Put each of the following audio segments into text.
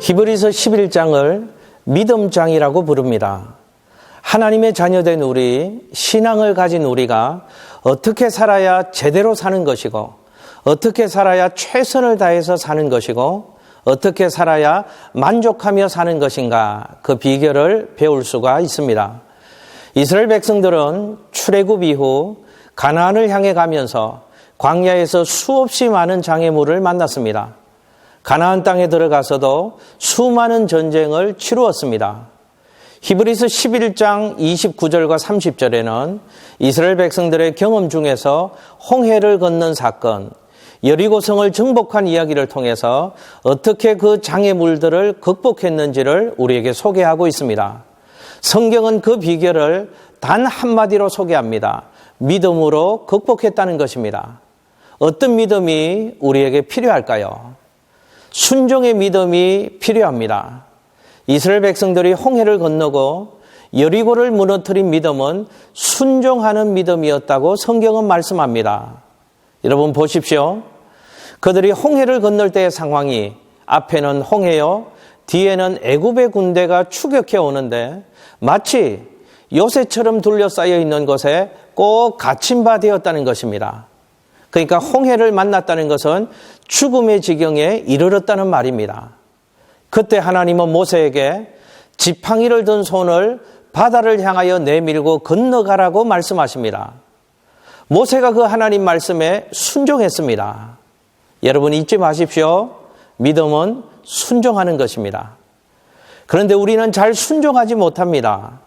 히브리서 11장을 믿음장이라고 부릅니다. 하나님의 자녀된 우리, 신앙을 가진 우리가 어떻게 살아야 제대로 사는 것이고, 어떻게 살아야 최선을 다해서 사는 것이고, 어떻게 살아야 만족하며 사는 것인가, 그 비결을 배울 수가 있습니다. 이스라엘 백성들은 출애굽 이후 가나안을 향해 가면서 광야에서 수없이 많은 장애물을 만났습니다. 가나안 땅에 들어가서도 수많은 전쟁을 치루었습니다. 히브리서 11장 29절과 30절에는 이스라엘 백성들의 경험 중에서 홍해를 건넌 사건, 여리고성을 정복한 이야기를 통해서 어떻게 그 장애물들을 극복했는지를 우리에게 소개하고 있습니다. 성경은 그 비결을 단 한마디로 소개합니다. 믿음으로 극복했다는 것입니다. 어떤 믿음이 우리에게 필요할까요? 순종의 믿음이 필요합니다. 이스라엘 백성들이 홍해를 건너고 여리고를 무너뜨린 믿음은 순종하는 믿음이었다고 성경은 말씀합니다. 여러분 보십시오. 그들이 홍해를 건널 때의 상황이 앞에는 홍해요, 뒤에는 애굽의 군대가 추격해 오는데 마치 요새처럼 둘러싸여 있는 곳에 꼭 갇힌 바 되었다는 것입니다. 그러니까 홍해를 만났다는 것은 죽음의 지경에 이르렀다는 말입니다. 그때 하나님은 모세에게 지팡이를 든 손을 바다를 향하여 내밀고 건너가라고 말씀하십니다. 모세가 그 하나님 말씀에 순종했습니다. 여러분 잊지 마십시오. 믿음은 순종하는 것입니다. 그런데 우리는 잘 순종하지 못합니다.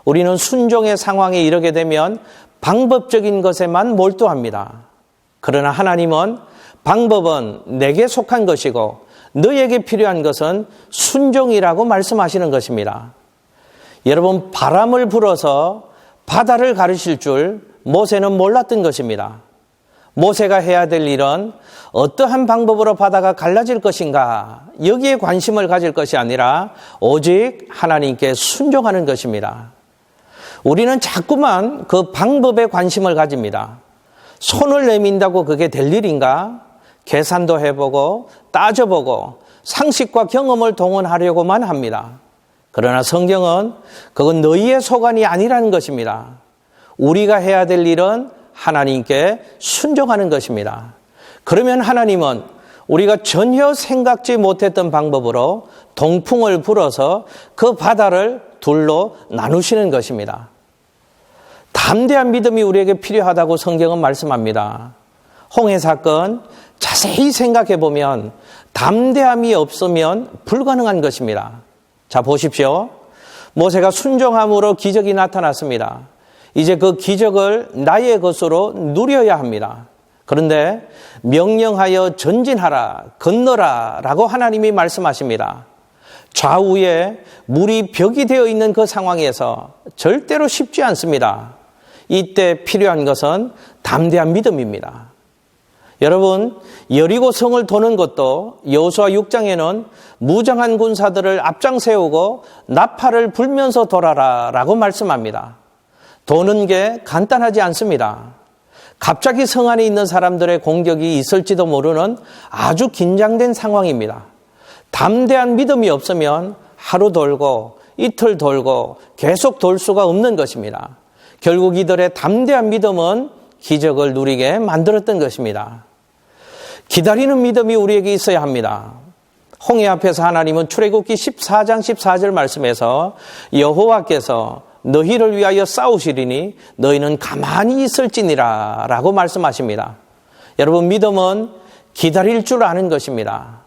우리는 순종의 상황에 이르게 되면 방법적인 것에만 몰두합니다. 그러나 하나님은 방법은 내게 속한 것이고 너에게 필요한 것은 순종이라고 말씀하시는 것입니다. 여러분, 바람을 불어서 바다를 가르칠 줄 모세는 몰랐던 것입니다. 모세가 해야 될 일은 어떠한 방법으로 바다가 갈라질 것인가, 여기에 관심을 가질 것이 아니라 오직 하나님께 순종하는 것입니다. 우리는 자꾸만 그 방법에 관심을 가집니다. 손을 내민다고 그게 될 일인가? 계산도 해보고 따져보고 상식과 경험을 동원하려고만 합니다. 그러나 성경은 그건 너희의 소관이 아니라는 것입니다. 우리가 해야 될 일은 하나님께 순종하는 것입니다. 그러면 하나님은 우리가 전혀 생각지 못했던 방법으로 동풍을 불어서 그 바다를 둘로 나누시는 것입니다. 담대한 믿음이 우리에게 필요하다고 성경은 말씀합니다. 홍해 사건 자세히 생각해 보면 담대함이 없으면 불가능한 것입니다. 자, 보십시오. 모세가 순종함으로 기적이 나타났습니다. 이제 그 기적을 나의 것으로 누려야 합니다. 그런데 명령하여 전진하라, 건너라 라고 하나님이 말씀하십니다. 좌우에 물이 벽이 되어 있는 그 상황에서 절대로 쉽지 않습니다. 이때 필요한 것은 담대한 믿음입니다. 여러분, 여리고성을 도는 것도 여호수아 6장에는 무장한 군사들을 앞장 세우고 나팔을 불면서 돌아라 라고 말씀합니다. 도는 게 간단하지 않습니다. 갑자기 성 안에 있는 사람들의 공격이 있을지도 모르는 아주 긴장된 상황입니다. 담대한 믿음이 없으면 하루 돌고 이틀 돌고 계속 돌 수가 없는 것입니다. 결국 이들의 담대한 믿음은 기적을 누리게 만들었던 것입니다. 기다리는 믿음이 우리에게 있어야 합니다. 홍해 앞에서 하나님은 출애굽기 14장 14절 말씀에서 여호와께서 너희를 위하여 싸우시리니 너희는 가만히 있을지니라 라고 말씀하십니다. 여러분, 믿음은 기다릴 줄 아는 것입니다.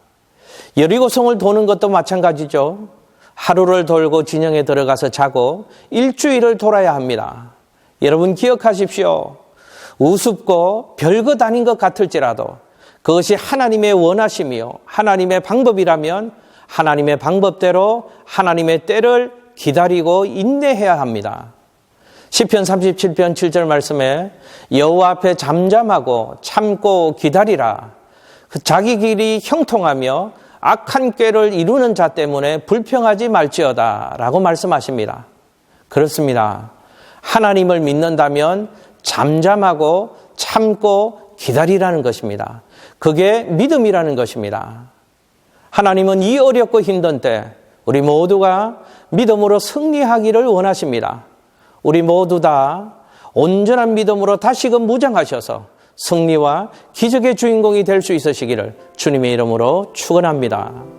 여리고성을 도는 것도 마찬가지죠. 하루를 돌고 진영에 들어가서 자고 일주일을 돌아야 합니다. 여러분 기억하십시오. 우습고 별것 아닌 것 같을지라도 그것이 하나님의 원하심이요 하나님의 방법이라면 하나님의 방법대로 하나님의 때를 기다리고 인내해야 합니다. 시편 37편 7절 말씀에 여호와 앞에 잠잠하고 참고 기다리라. 자기 길이 형통하며 악한 꾀를 이루는 자 때문에 불평하지 말지어다 라고 말씀하십니다. 그렇습니다. 하나님을 믿는다면 잠잠하고 참고 기다리라는 것입니다. 그게 믿음이라는 것입니다. 하나님은 이 어렵고 힘든 때 우리 모두가 믿음으로 승리하기를 원하십니다. 우리 모두 다 온전한 믿음으로 다시금 무장하셔서 승리와 기적의 주인공이 될 수 있으시기를 주님의 이름으로 축원합니다.